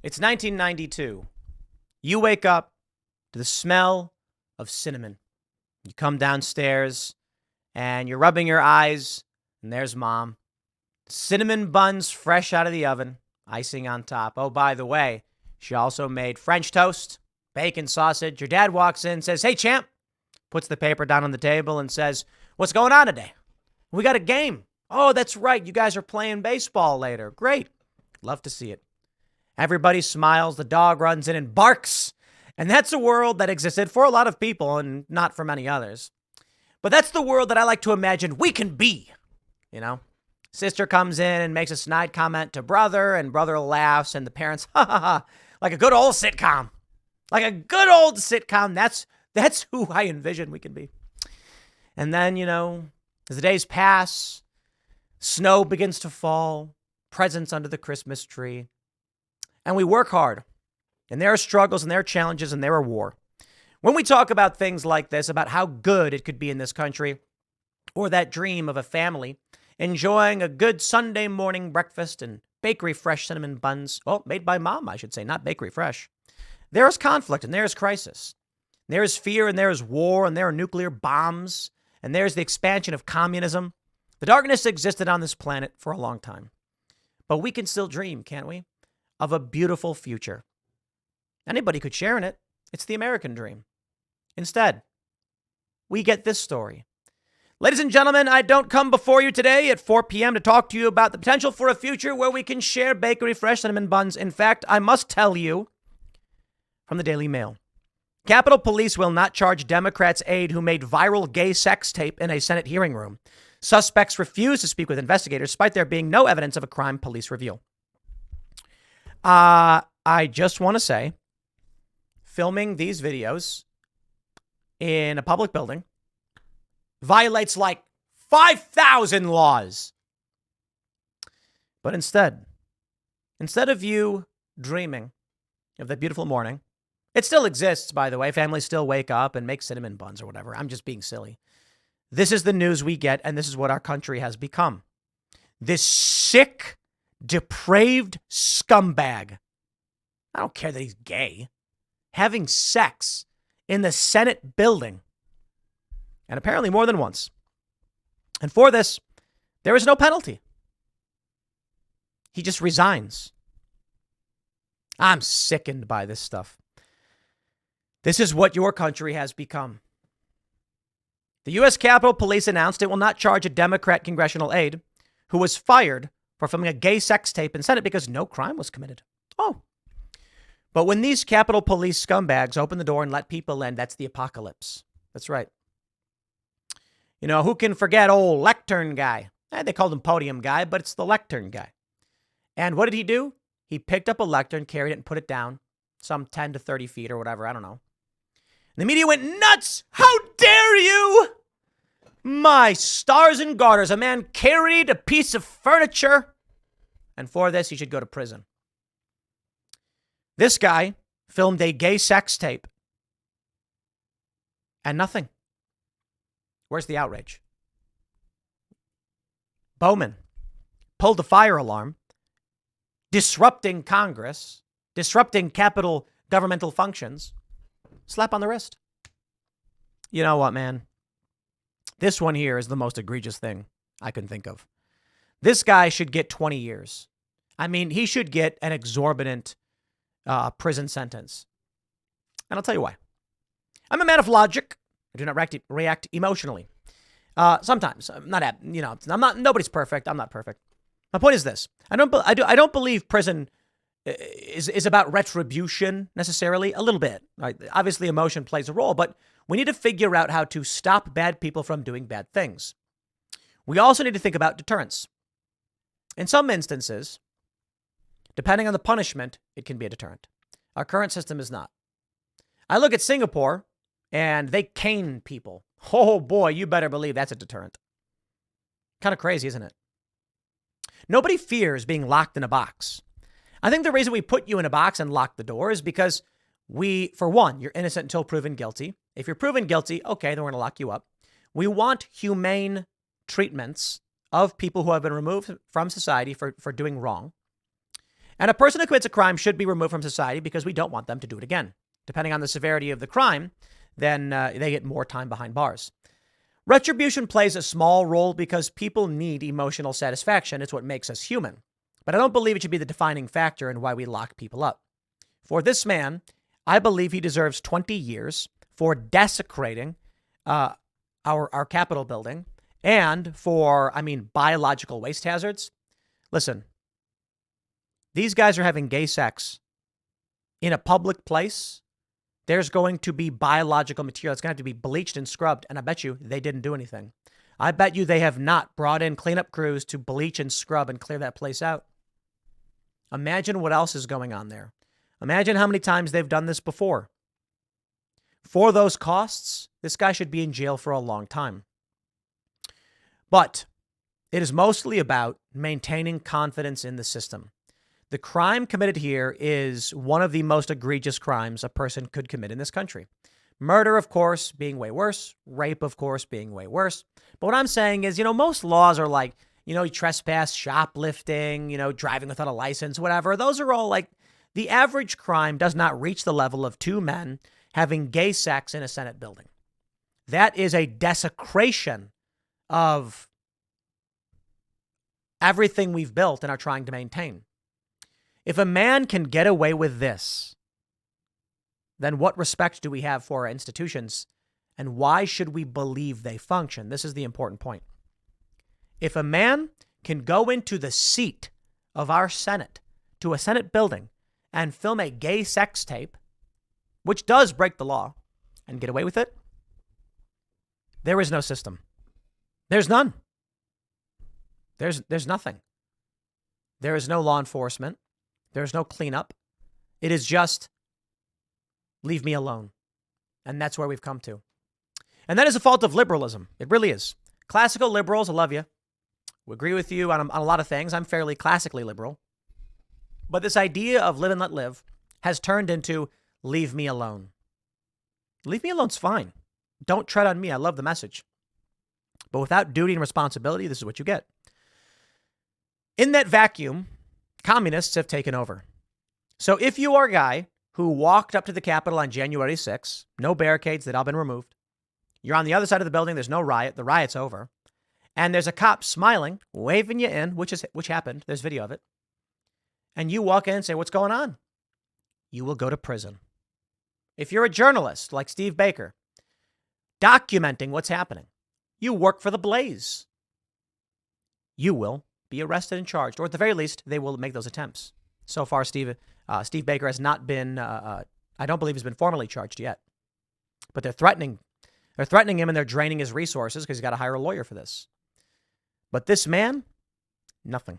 It's 1992. You wake up to the smell of cinnamon. You come downstairs and you're rubbing your eyes, and there's Mom. Cinnamon buns fresh out of the oven, icing on top. Oh, by the way, she also made French toast, bacon sausage. Your dad walks in, says, "Hey, champ," puts the paper down on the table and says, "What's going on today?" "We got a game." "Oh, that's right. You guys are playing baseball later." "Great. Love to see it." Everybody smiles. The dog runs in and barks. And that's a world that existed for a lot of people and not for many others. But that's the world that I like to imagine we can be, you know? Sister comes in and makes a snide comment to brother, and brother laughs, and the parents, ha ha ha, like a good old sitcom. Like a good old sitcom. That's who I envision we can be. And then, as the days pass, snow begins to fall, presents under the Christmas tree, and we work hard. And there are struggles and there are challenges and there are war. When we talk about things like this, about how good it could be in this country, or that dream of a family enjoying a good Sunday morning breakfast and bakery fresh cinnamon buns, well, made by Mom, I should say, not bakery fresh, there is conflict and there is crisis. There is fear and there is war and there are nuclear bombs and there's the expansion of communism. The darkness existed on this planet for a long time. But we can still dream, can't we, of a beautiful future. Anybody could share in it. It's the American dream. Instead, we get this story. Ladies and gentlemen, I don't come before you today at 4 p.m. to talk to you about the potential for a future where we can share bakery fresh cinnamon buns. In fact, I must tell you from the Daily Mail, Capitol Police will not charge Democrats' aide who made viral gay sex tape in a Senate hearing room. Suspects refuse to speak with investigators despite there being no evidence of a crime, police reveal. I just want to say, filming these videos in a public building violates like 5,000 laws. But instead of you dreaming of that beautiful morning, it still exists, by the way. Families still wake up and make cinnamon buns or whatever. I'm just being silly. This is the news we get, and this is what our country has become. This sick, depraved scumbag, I don't care that he's gay, having sex in the Senate building, and apparently more than once. And for this, there is no penalty. He just resigns. I'm sickened by this stuff. This is what your country has become. The U.S. Capitol Police announced it will not charge a Democrat congressional aide who was fired for filming a gay sex tape in Senate because no crime was committed. Oh. But when these Capitol Police scumbags open the door and let people in, that's the apocalypse. That's right. Who can forget old lectern guy? They called him podium guy, but it's the lectern guy. And what did he do? He picked up a lectern, carried it, and put it down some 10 to 30 feet or whatever. I don't know. And the media went nuts. How dare you? My stars and garters. A man carried a piece of furniture. And for this, he should go to prison. This guy filmed a gay sex tape. And nothing. Where's the outrage? Bowman pulled the fire alarm, disrupting Congress, disrupting Capitol governmental functions. Slap on the wrist. You know what, man? This one here is the most egregious thing I can think of. This guy should get 20 years. I mean, he should get an exorbitant prison sentence. And I'll tell you why. I'm a man of logic. I do not react emotionally. Sometimes I'm not. Nobody's perfect. I'm not perfect. My point is this: I don't believe prison is about retribution necessarily. A little bit, right? Obviously, emotion plays a role, but we need to figure out how to stop bad people from doing bad things. We also need to think about deterrence. In some instances, depending on the punishment, it can be a deterrent. Our current system is not. I look at Singapore, and they cane people. Oh boy, you better believe that's a deterrent. Kind of crazy, isn't it? Nobody fears being locked in a box. I think the reason we put you in a box and lock the door is because for one, you're innocent until proven guilty. If you're proven guilty, okay, then we're going to lock you up. We want humane treatments of people who have been removed from society for doing wrong. And a person who commits a crime should be removed from society because we don't want them to do it again. Depending on the severity of the crime, then they get more time behind bars. Retribution plays a small role because people need emotional satisfaction. It's what makes us human. But I don't believe it should be the defining factor in why we lock people up. For this man, I believe he deserves 20 years for desecrating our Capitol building and for, biological waste hazards. Listen, these guys are having gay sex in a public place. There's going to be biological material. It's going to have to be bleached and scrubbed. And I bet you they didn't do anything. I bet you they have not brought in cleanup crews to bleach and scrub and clear that place out. Imagine what else is going on there. Imagine how many times they've done this before. For those costs, this guy should be in jail for a long time. But it is mostly about maintaining confidence in the system. The crime committed here is one of the most egregious crimes a person could commit in this country. Murder, of course, being way worse. Rape, of course, being way worse. But what I'm saying is, most laws are like, trespass, shoplifting, driving without a license, whatever. Those are all like, the average crime does not reach the level of two men having gay sex in a Senate building. That is a desecration of everything we've built and are trying to maintain. If a man can get away with this, then what respect do we have for our institutions, and why should we believe they function? This is the important point. If a man can go into the seat of our Senate, to a Senate building, and film a gay sex tape, which does break the law, and get away with it, there is no system. There's none. There's nothing. There is no law enforcement. There's no cleanup. It is just, leave me alone. And that's where we've come to. And that is a fault of liberalism. It really is. Classical liberals, I love you. We agree with you on a lot of things. I'm fairly classically liberal. But this idea of live and let live has turned into leave me alone. Leave me alone's fine. Don't tread on me. I love the message. But without duty and responsibility, this is what you get. In that vacuum, communists have taken over. So if you are a guy who walked up to the Capitol on January 6th, no barricades, they'd all been removed. You're on the other side of the building. There's no riot. The riot's over. And there's a cop smiling, waving you in, which happened. There's video of it. And you walk in and say, what's going on? You will go to prison. If you're a journalist like Steve Baker, documenting what's happening, you work for the Blaze. You will be arrested and charged, or at the very least, they will make those attempts. So far, Steve Baker has not been, I don't believe he's been formally charged yet. But they're threatening him, and they're draining his resources because he's got to hire a lawyer for this. But this man, nothing.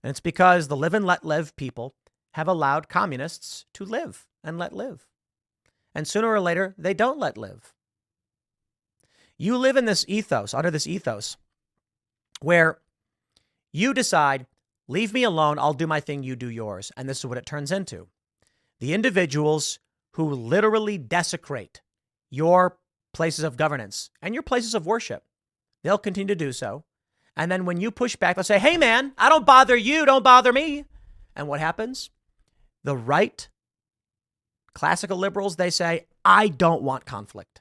And it's because the live and let live people have allowed communists to live and let live. And sooner or later, they don't let live. You live in this ethos, under this ethos, where you decide, leave me alone, I'll do my thing, you do yours. And this is what it turns into. The individuals who literally desecrate your places of governance and your places of worship, they'll continue to do so. And then when you push back, they'll say, hey, man, I don't bother you, don't bother me. And what happens? The right, classical liberals, they say, I don't want conflict.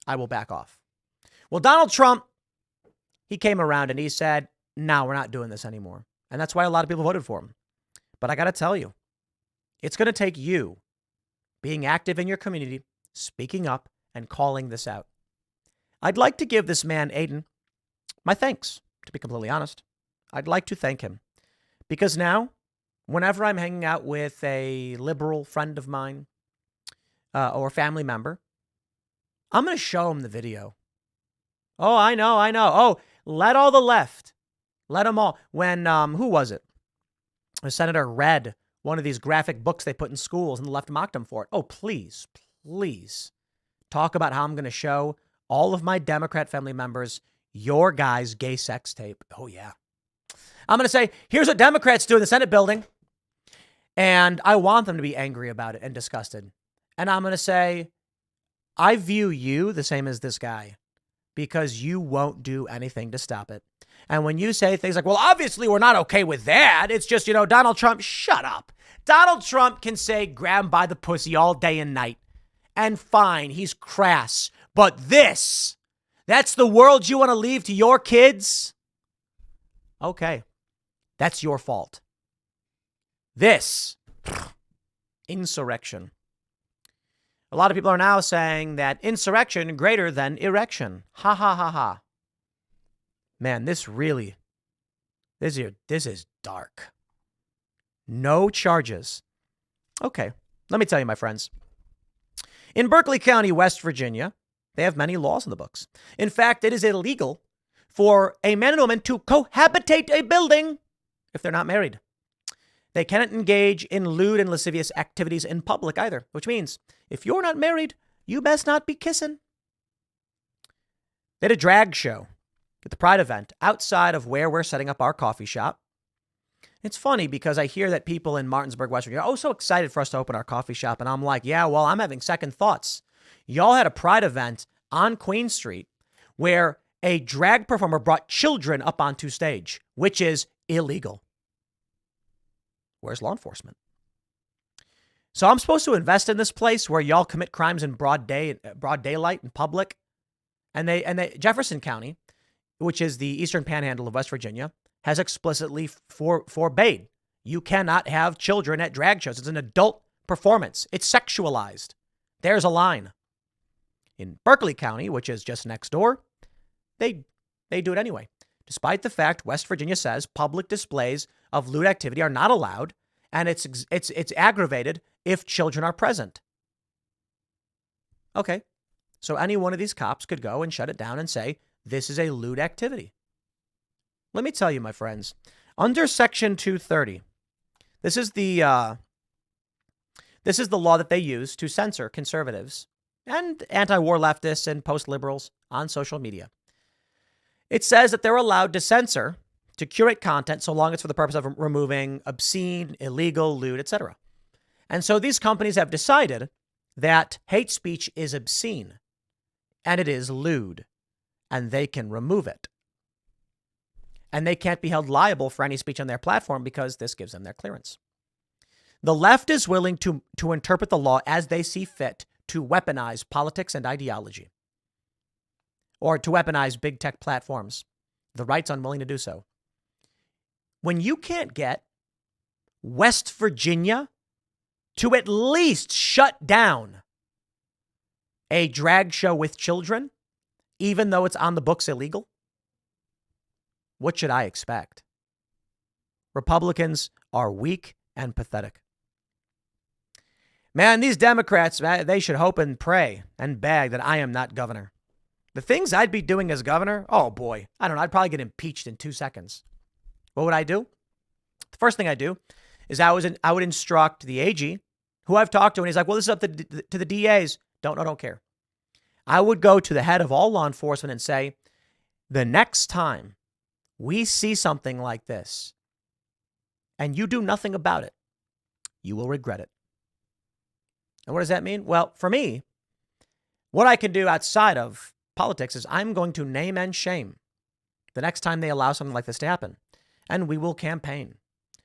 I will back off. Well, Donald Trump, he came around and he said, no, we're not doing this anymore. And that's why a lot of people voted for him. But I got to tell you, it's going to take you being active in your community, speaking up and calling this out. I'd like to give this man, Aiden, my thanks, to be completely honest. I'd like to thank him because now, whenever I'm hanging out with a liberal friend of mine or family member, I'm going to show him the video. Oh, I know. Oh, let all the left. Let them all. When, who was it? A senator read one of these graphic books they put in schools and the left mocked him for it. Oh, please talk about how I'm going to show all of my Democrat family members your guy's gay sex tape. Oh, yeah. I'm going to say, here's what Democrats do in the Senate building. And I want them to be angry about it and disgusted. And I'm going to say, I view you the same as this guy. because you won't do anything to stop it. And when you say things like, well, obviously we're not okay with that. It's just, Donald Trump, shut up. Donald Trump can say grab him by the pussy all day and night. And fine, he's crass. But that's the world you want to leave to your kids? Okay, that's your fault. Insurrection. A lot of people are now saying that insurrection greater than erection. Ha ha ha ha. Man, this is dark. No charges. Okay, let me tell you, my friends. In Berkeley County, West Virginia, they have many laws in the books. In fact, it is illegal for a man and woman to cohabitate a building if they're not married. They cannot engage in lewd and lascivious activities in public either, which means if you're not married, you best not be kissing. They had a drag show at the Pride event outside of where we're setting up our coffee shop. It's funny because I hear that people in Martinsburg, West Virginia, are so excited for us to open our coffee shop. And I'm like, yeah, well, I'm having second thoughts. Y'all had a Pride event on Queen Street where a drag performer brought children up onto stage, which is illegal. Where's law enforcement? So I'm supposed to invest in this place where y'all commit crimes in broad daylight in public. And Jefferson County, which is the eastern panhandle of West Virginia, has explicitly forbade. You cannot have children at drag shows. It's an adult performance. It's sexualized. There's a line. In Berkeley County, which is just next door, they do it anyway. Despite the fact West Virginia says public displays of lewd activity are not allowed, and it's aggravated if children are present. Okay, so any one of these cops could go and shut it down and say, this is a lewd activity. Let me tell you, my friends, under Section 230, this is the law that they use to censor conservatives and anti-war leftists and post-liberals on social media. It says that they're allowed to censor, to curate content, so long as it's for the purpose of removing obscene, illegal, lewd, etc. And so these companies have decided that hate speech is obscene and it is lewd, and they can remove it. And they can't be held liable for any speech on their platform because this gives them their clearance. The left is willing to interpret the law as they see fit to weaponize politics and ideology, or to weaponize big tech platforms. The right's unwilling to do so. When you can't get West Virginia to at least shut down a drag show with children, even though it's on the books illegal, what should I expect? Republicans are weak and pathetic. Man, these Democrats, they should hope and pray and beg that I am not governor. The things I'd be doing as governor, oh boy, I don't know, I'd probably get impeached in 2 seconds. What would I do? The first thing I do is I would instruct the AG, who I've talked to, and he's like, well, this is up to the DAs. Don't care. I would go to the head of all law enforcement and say, the next time we see something like this and you do nothing about it, you will regret it. And what does that mean? Well, for me, what I can do outside of politics is I'm going to name and shame the next time they allow something like this to happen. And we will campaign.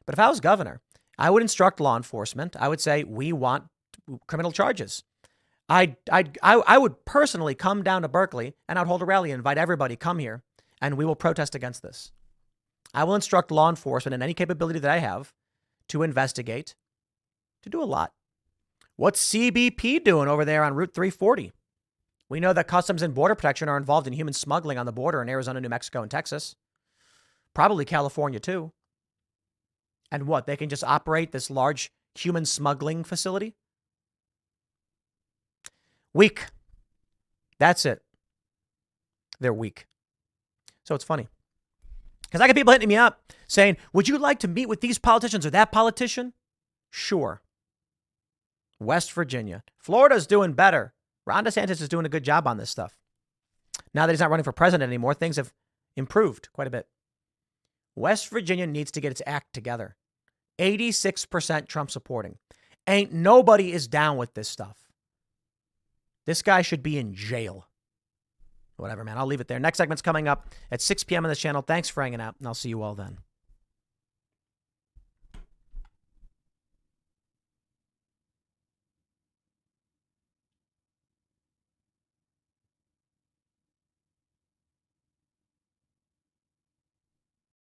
But if I was governor, I would instruct law enforcement. I would say, we want criminal charges. I would personally come down to Berkeley and I'd hold a rally and invite everybody, come here, and we will protest against this. I will instruct law enforcement in any capability that I have to investigate, to do a lot. What's CBP doing over there on Route 340? We know that Customs and Border Protection are involved in human smuggling on the border in Arizona, New Mexico, and Texas. Probably California, too. And what? They can just operate this large human smuggling facility? Weak. That's it. They're weak. So it's funny. Because I get people hitting me up saying, would you like to meet with these politicians or that politician? Sure. West Virginia. Florida's doing better. Ron DeSantis is doing a good job on this stuff. Now that he's not running for president anymore, things have improved quite a bit. West Virginia needs to get its act together. 86% Trump supporting. Ain't nobody is down with this stuff. This guy should be in jail. Whatever, man. I'll leave it there. Next segment's coming up at 6 p.m. on this channel. Thanks for hanging out, and I'll see you all then.